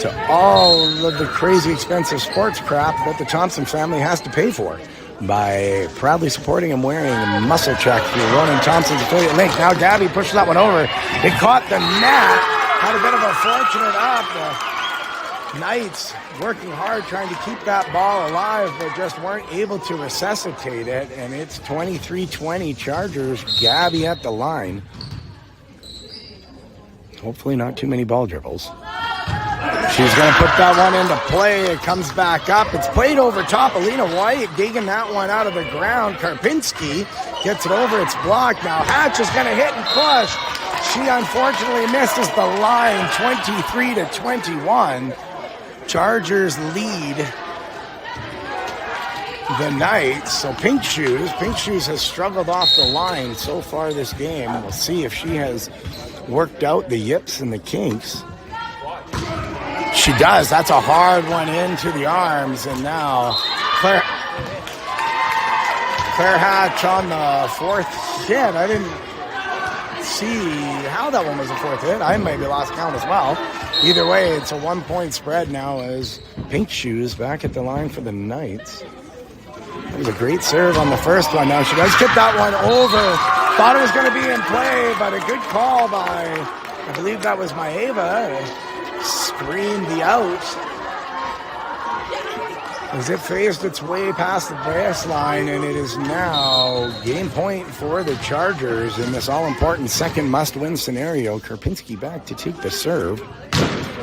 to all of the crazy expensive sports crap that the Thompson family has to pay for by proudly supporting and wearing Muscle Check through Ronan Thompson's affiliate link. Now Gabby pushed that one over. It caught the net. Had a bit of a fortunate up. The Knights working hard trying to keep that ball alive, but just weren't able to resuscitate it. And it's 23-20 Chargers. Gabby at the line. Hopefully not too many ball dribbles. She's going to put that one into play. It comes back up. It's played over top. Alina White digging that one out of the ground. Karpinski gets it over. It's blocked. Now Hatch is going to hit and push. She unfortunately misses the line. 23-21. Chargers lead the Knights. So Pink Shoes has struggled off the line so far this game. We'll see if she has worked out the yips and the kinks. She does. That's a hard one into the arms. And now Claire Hatch on the fourth hit. I didn't see how that one was a fourth hit. I maybe lost count as well. Either way, it's a 1-point spread now as Pink Shoes back at the line for the Knights. That was a great serve on the first one. Now she does get that one over. Thought it was going to be in play, but a good call by, I believe that was Maeva. Screamed the out as it phased its way past the baseline, and it is now game point for the Chargers in this all-important second must-win scenario. Karpinski back to take the serve.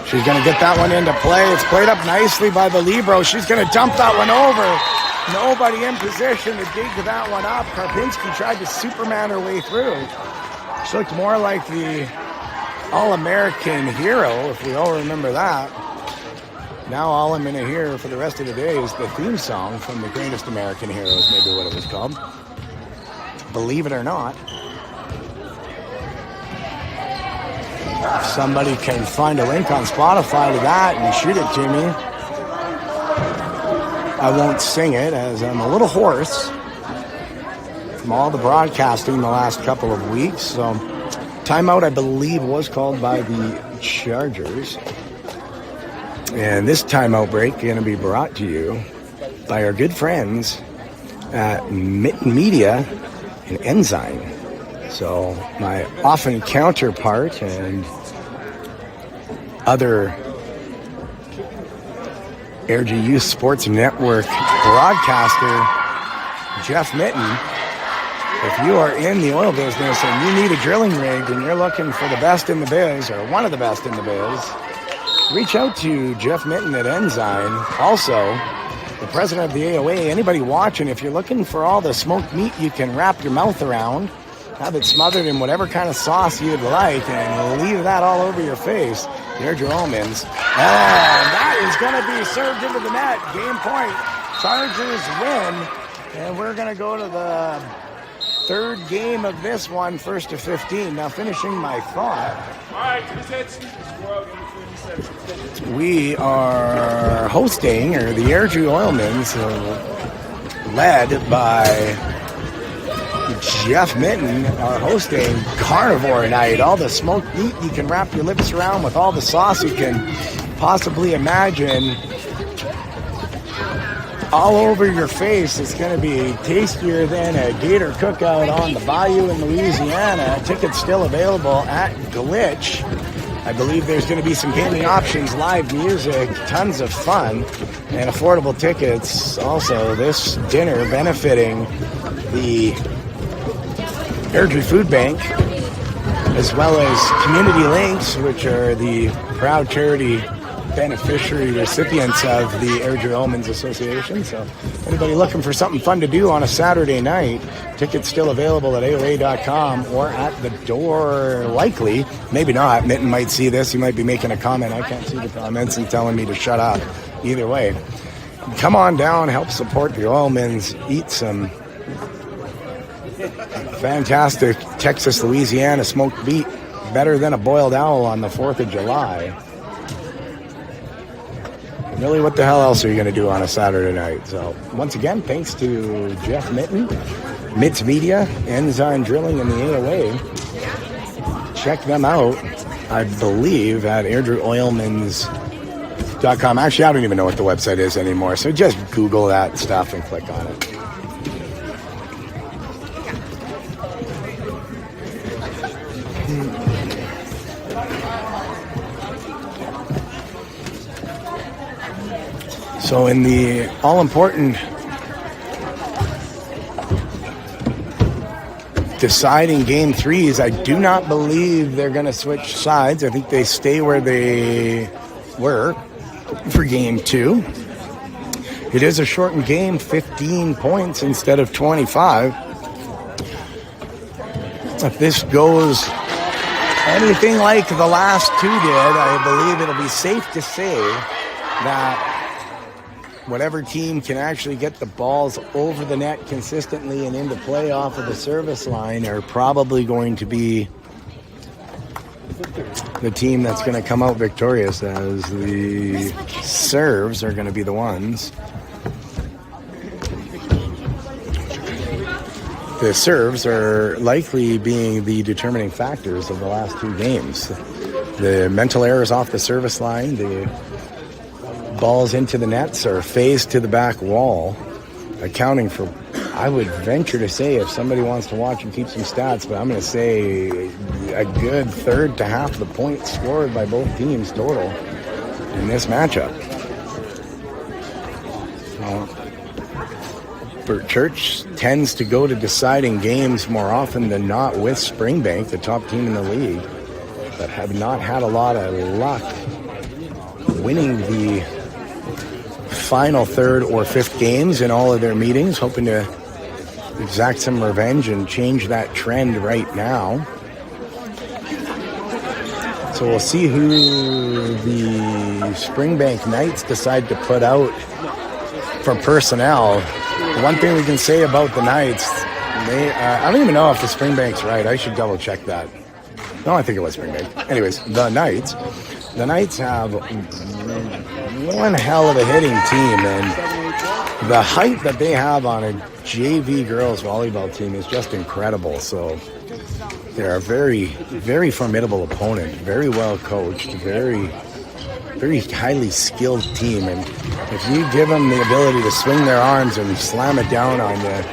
She's going to get that one into play. It's played up nicely by the libero. She's going to dump that one over. Nobody in position to dig that one up. Karpinski tried to Superman her way through. She looked more like the All-American hero, if we all remember that. Now all I'm going to hear for the rest of the day is the theme song from The Greatest American Heroes, maybe what it was called. Believe it or not. If somebody can find a link on Spotify to that and shoot it to me, I won't sing it as I'm a little hoarse from all the broadcasting the last couple of weeks. So timeout, I believe, was called by the Chargers. And this timeout break is going to be brought to you by our good friends at Mitten Media and Ensign. So my often counterpart and other Airdrie Youth Sports Network broadcaster, Jeff Mitten. If you are in the oil business and you need a drilling rig and you're looking for the best in the biz or one of the best in the biz, reach out to Jeff Mitten at Ensign. Also, the president of the AOA, anybody watching, if you're looking for all the smoked meat you can wrap your mouth around, have it smothered in whatever kind of sauce you'd like, and leave that all over your face, here's your almonds. And that is going to be served into the net. Game point. Chargers win. And we're going to go to the third game of this one, 1st to 15. Now, finishing my thought. All right, we are hosting, or the Airdrie Oilmans, led by Jeff Mitten, are hosting Carnivore Night. All the smoked meat you can wrap your lips around with all the sauce you can possibly imagine. All over your face. It's going to be tastier than a gator cookout on the bayou in Louisiana. Tickets still available at Glitch. I believe there's going to be some gaming options, live music, tons of fun, and affordable tickets. Also, this dinner benefiting the Airdrie Food Bank, as well as Community Links, which are the proud charity beneficiary recipients of the Airdrie Oilmans Association. So anybody looking for something fun to do on a Saturday night, tickets still available at AOA.com or at the door, likely. Maybe not. Mitten might see this. He might be making a comment. I can't see the comments and telling me to shut up. Either way, come on down, help support the Oilmans, eat some fantastic Texas, Louisiana smoked meat, better than a boiled owl on the 4th of July. Really, what the hell else are you going to do on a Saturday night? So, once again, thanks to Jeff Mitten, Mitts Media, Ensign Drilling, and the AOA. Check them out, I believe, at AirdrieOilmans.com. Actually, I don't even know what the website is anymore, so just Google that stuff and click on it. So in the all-important deciding game threes, I do not believe they're going to switch sides. I think they stay where they were for game two. It is a shortened game, 15 points instead of 25. If this goes anything like the last two did, I believe it'll be safe to say that whatever team can actually get the balls over the net consistently and into play off of the service line are probably going to be the team that's going to come out victorious, as the serves are going to be the ones. The serves are likely being the determining factors of the last two games. The mental errors off the service line, the balls into the nets or phased to the back wall, accounting for, I would venture to say, if somebody wants to watch and keep some stats, but I'm going to say a good third to half the points scored by both teams total in this matchup. Bert Church tends to go to deciding games more often than not with Springbank, the top team in the league, but have not had a lot of luck winning the final third or fifth games in all of their meetings, hoping to exact some revenge and change that trend right now. So we'll see who the Springbank Knights decide to put out for personnel. The one thing we can say about the Knights, I don't even know if the Springbank's right. I should double check that. No, I think it was Springbank. Anyways, the Knights have one hell of a hitting team, and the height that they have on a JV girls volleyball team is just incredible. So they're a very, very formidable opponent, very well coached, very highly skilled team. And if you give them the ability to swing their arms and slam it down on you,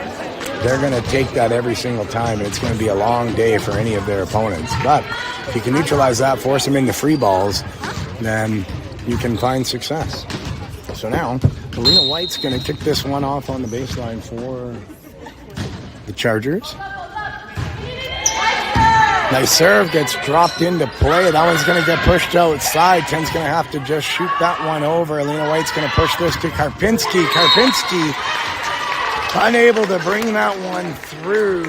they're going to take that every single time. It's going to be a long day for any of their opponents. But if you can neutralize that, force them into free balls, then you can find success. So now, Alina White's going to kick this one off on the baseline for the Chargers. Nice serve, gets dropped into play. That one's going to get pushed outside. Ten's going to have to just shoot that one over. Alina White's going to push this to Karpinski. Karpinski unable to bring that one through.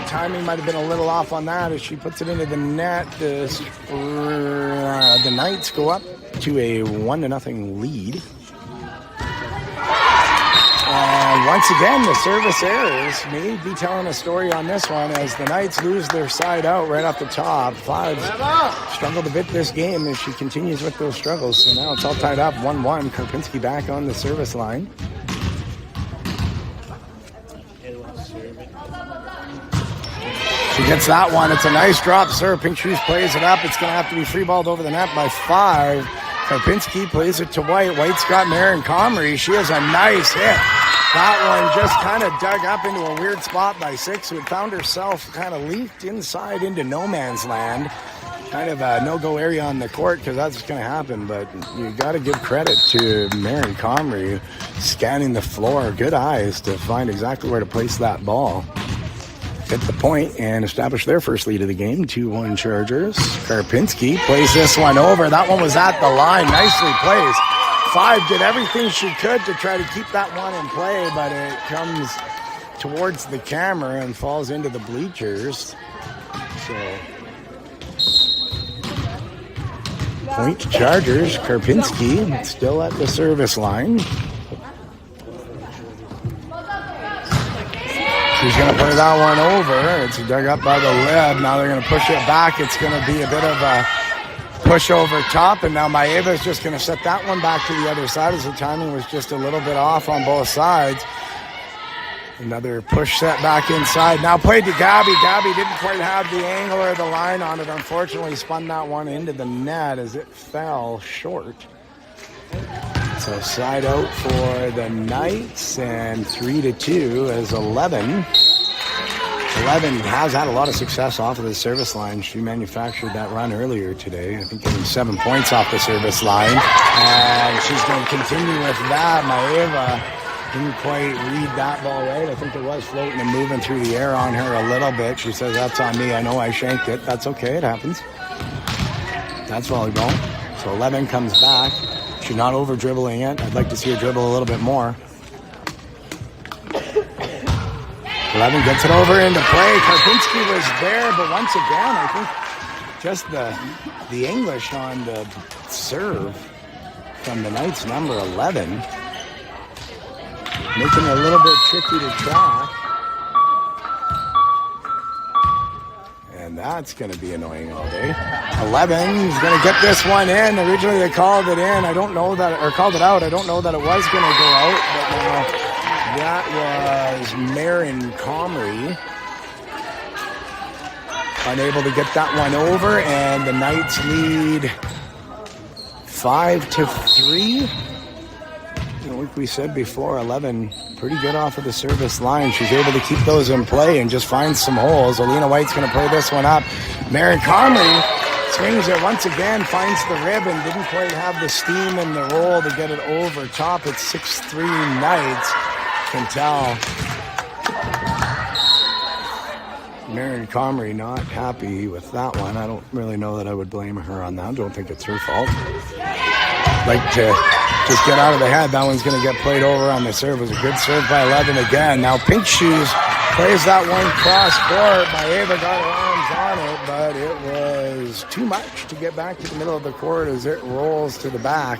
Timing might have been a little off on that as she puts it into the net. The Knights go up to a 1-0 lead. Once again, the service errors may be telling a story on this one as the Knights lose their side out right off the top. Fives struggled a bit this game as she continues with those struggles. So now it's all tied up 1-1. Karpinski back on the service line. She gets that one. It's a nice drop serve. Pink Shoes plays it up. It's going to have to be free balled over the net by 5. Karpinski plays it to White. White's got Marin Comrie. She has a nice hit. That one just kind of dug up into a weird spot by 6, who had found herself kind of leaked inside into no man's land. Kind of a no-go area on the court because that's what's going to happen. But you got to give credit to Marin Comrie scanning the floor. Good eyes to find exactly where to place that ball. Hit the point and establish their first lead of the game. 2-1 Chargers. Karpinski plays this one over. That one was at the line. Nicely placed. 5 did everything she could to try to keep that one in play, but it comes towards the camera and falls into the bleachers. So, point to Chargers. Karpinski still at the service line. She's going to play that one over. It's dug up by the lid. Now they're going to push it back. It's going to be a bit of a push over top, and now Maeva's just going to set that one back to the other side as the timing was just a little bit off on both sides. Another push set back inside. Now played to Gabby. Gabby didn't quite have the angle or the line on it. Unfortunately, spun that one into the net as it fell short. So side out for the Knights, and 3-2 as 11 has had a lot of success off of the service line. She manufactured that run earlier today. I think getting 7 points off the service line. And she's going to continue with that. Maeva didn't quite read that ball right. I think it was floating and moving through the air on her a little bit. She says, that's on me. I know I shanked it. That's okay. It happens. That's volleyball. So 11 comes back. She's not over dribbling it. I'd like to see her dribble a little bit more. 11 gets it over into play. Karpinski was there, but once again, I think just the English on the serve from the Knights number 11, making it a little bit tricky to track. And that's going to be annoying all day. 11 is going to get this one in. Originally they called it in. I don't know that, or called it out. I don't know that it was going to go out, but now that was Marin Comrie. Unable to get that one over, and the Knights lead 5-3. Like we said before, 11 pretty good off of the service line. She's able to keep those in play and just find some holes. Alina White's going to play this one up. Marin Comrie swings it once again, finds the rib, and didn't quite have the steam and the roll to get it over top. It's 6-3 Knights. Can tell Marin Comrie not happy with that one. I don't really know that I would blame her on that. I don't think it's her fault. Like to just get out of the head. That one's going to get played over on the serve. It was a good serve by 11 again. Now Pink Shoes plays that one cross court. Maeva got her arms on it, but it was too much to get back to the middle of the court as it rolls to the back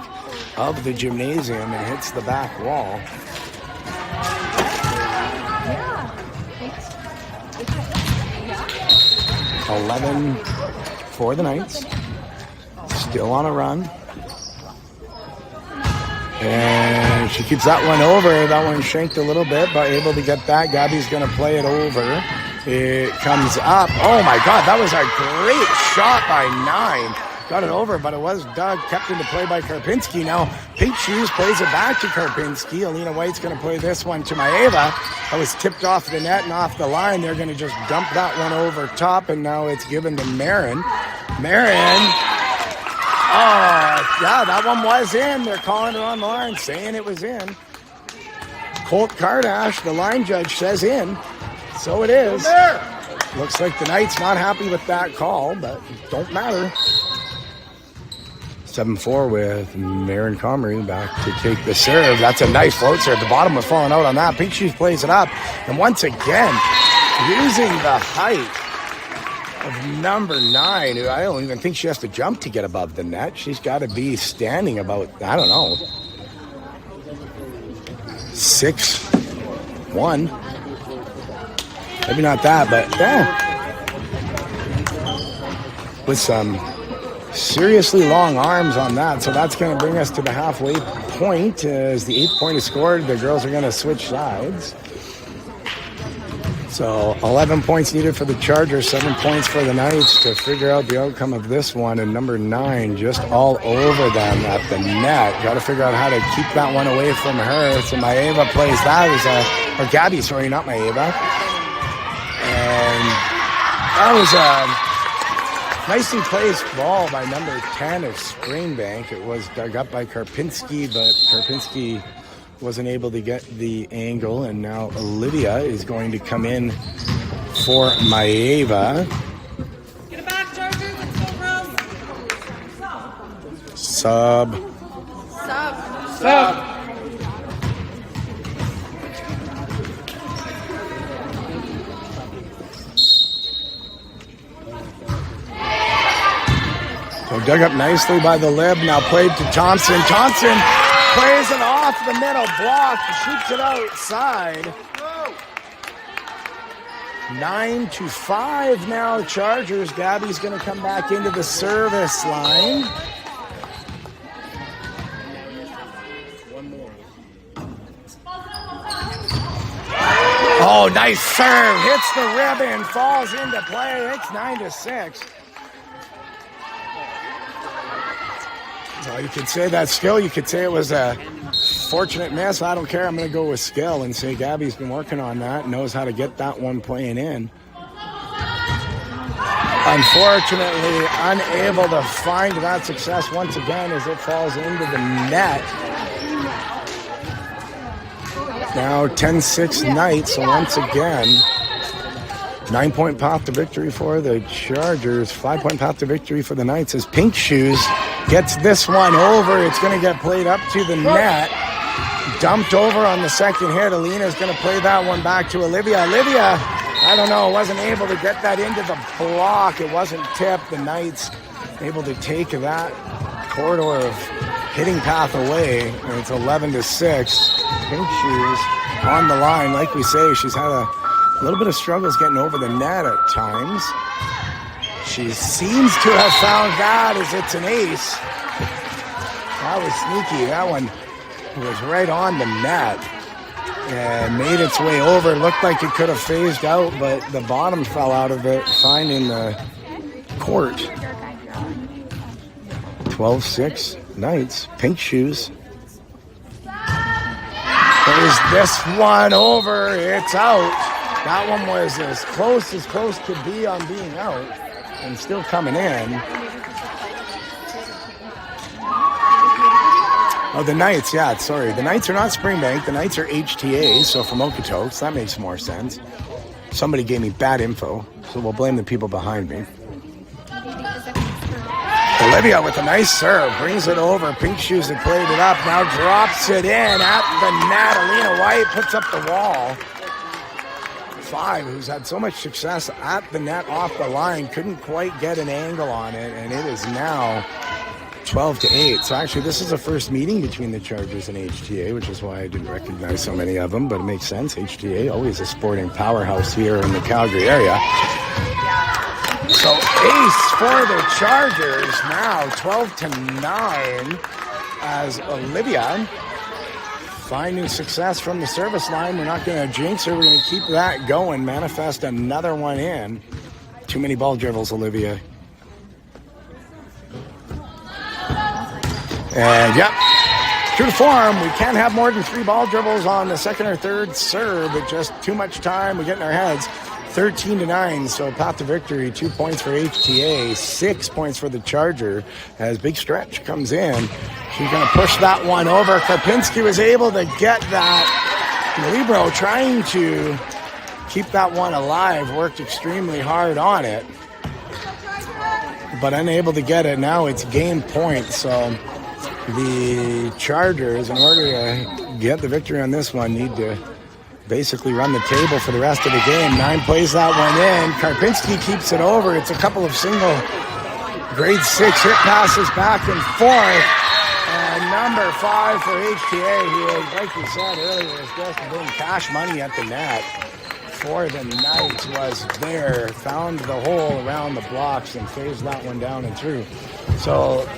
of the gymnasium and hits the back wall. 11 for the Knights. Still on a run. And she keeps that one over. That one shanked a little bit, but able to get that. Gabby's going to play it over. It comes up. Oh my God, that was a great shot by 9. Got it over, but it was dug, kept into play by Karpinski. Now, Pink Shoes plays it back to Karpinski. Alina White's going to play this one to Maeva. That was tipped off the net and off the line. They're going to just dump that one over top, and now it's given to Marin. Marin. Oh, yeah, that one was in. They're calling it on the line, saying it was in. Colt Kardash, the line judge, says in. So it is. Looks like the Knights not happy with that call, but don't matter. 7-4 with Marin Comrie back to take the serve. That's a nice float serve. The bottom was falling out on that. Pink Shoes plays it up. And once again, using the height of number 9, who I don't even think she has to jump to get above the net. She's got to be standing about, I don't know, 6'1". Maybe not that, but yeah. With some seriously long arms on that. So that's going to bring us to the halfway point. As the 8th point is scored, the girls are going to switch sides. So 11 points needed for the Chargers, 7 points for the Knights to figure out the outcome of this one. And number 9 just all over them at the net. Got to figure out how to keep that one away from her. So Maeva plays that. Or Gabby, sorry, not Maeva. And that was a nicely placed ball by number 10 of Springbank. It was dug up by Karpinski, but Karpinski wasn't able to get the angle, and now Olivia is going to come in for Maeva. Get it back, Chargers. Let's go, girls. Sub. So dug up nicely by the lib. Now played to Thompson. Thompson plays it off the middle block. Shoots it outside. 9-5 now, Chargers. Gabby's going to come back into the service line. Oh, nice serve. Hits the ribbon. Falls into play. It's 9-6. So you could say that's skill. You could say it was a fortunate miss. I don't care. I'm going to go with skill and say Gabby's been working on that, knows how to get that one playing in. Unfortunately, unable to find that success once again as it falls into the net. Now 10-6 Knights. So once again, 9-point path to victory for the Chargers. 5-point path to victory for the Knights as Pink Shoes gets this one over. It's going to get played up to the net. Dumped over on the second hit. Alina's going to play that one back to Olivia. Olivia, I don't know, wasn't able to get that into the block. It wasn't tipped. The Knights able to take that corridor of hitting path away. And it's 11-6. Pink Shoes on the line. Like we say, she's had a little bit of struggles getting over the net at times. She seems to have found that as it's an ace. That was sneaky. That one was right on the net and made its way over. Looked like it could have phased out, but the bottom fell out of it, finding the court. 12-6 Knights. Pink Shoes. There's this one over. It's out. That one was as close could be on being out. And still coming in. Oh, the Knights, yeah, sorry. The Knights are not Springbank. The Knights are HTA, so from Okotoks. That makes more sense. Somebody gave me bad info, so we'll blame the people behind me. Olivia with a nice serve, brings it over. Pink Shoes had played it up, now drops it in at the net. Alina White puts up the wall. 5, who's had so much success at the net off the line, couldn't quite get an angle on it, and it is now 12-8. So actually this is the first meeting between the Chargers and HTA, which is why I didn't recognize so many of them, but it makes sense. HTA, always a sporting powerhouse here in the Calgary area. So ace for the Chargers, now 12-9 as Olivia finding success from the service line. We're not going to jinx her. We're going to keep that going, manifest another one in. Too many ball dribbles, Olivia. And yep, true to form, we can't have more than 3 ball dribbles on the second or third serve, but just too much time. We get in our heads. 13-9, so path to victory. 2 points for HTA, 6 points for the Charger as Big Stretch comes in. She's going to push that one over. Karpinski was able to get that. Libro trying to keep that one alive, worked extremely hard on it, but unable to get it. Now it's game point, so the Chargers, in order to get the victory on this one, need to basically run the table for the rest of the game. 9 plays that one in. Karpinski keeps it over. It's a couple of single grade 6 hit passes back and forth. And number 5 for HTA, who, like we said earlier, is just doing cash money at the net for the Knights, was there, found the hole around the blocks and phased that one down and through. So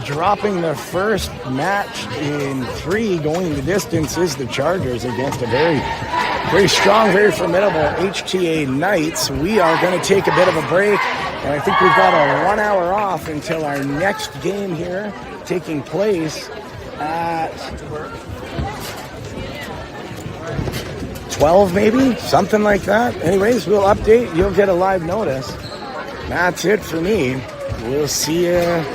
dropping the first match in 3, going the distance, is the Chargers against a very, very strong, very formidable HTA Knights. We are going to take a bit of a break, and I think we've got a 1 hour off until our next game here, taking place at 12 maybe, something like that. Anyways, we'll update. You'll get a live notice. That's it for me. We'll see you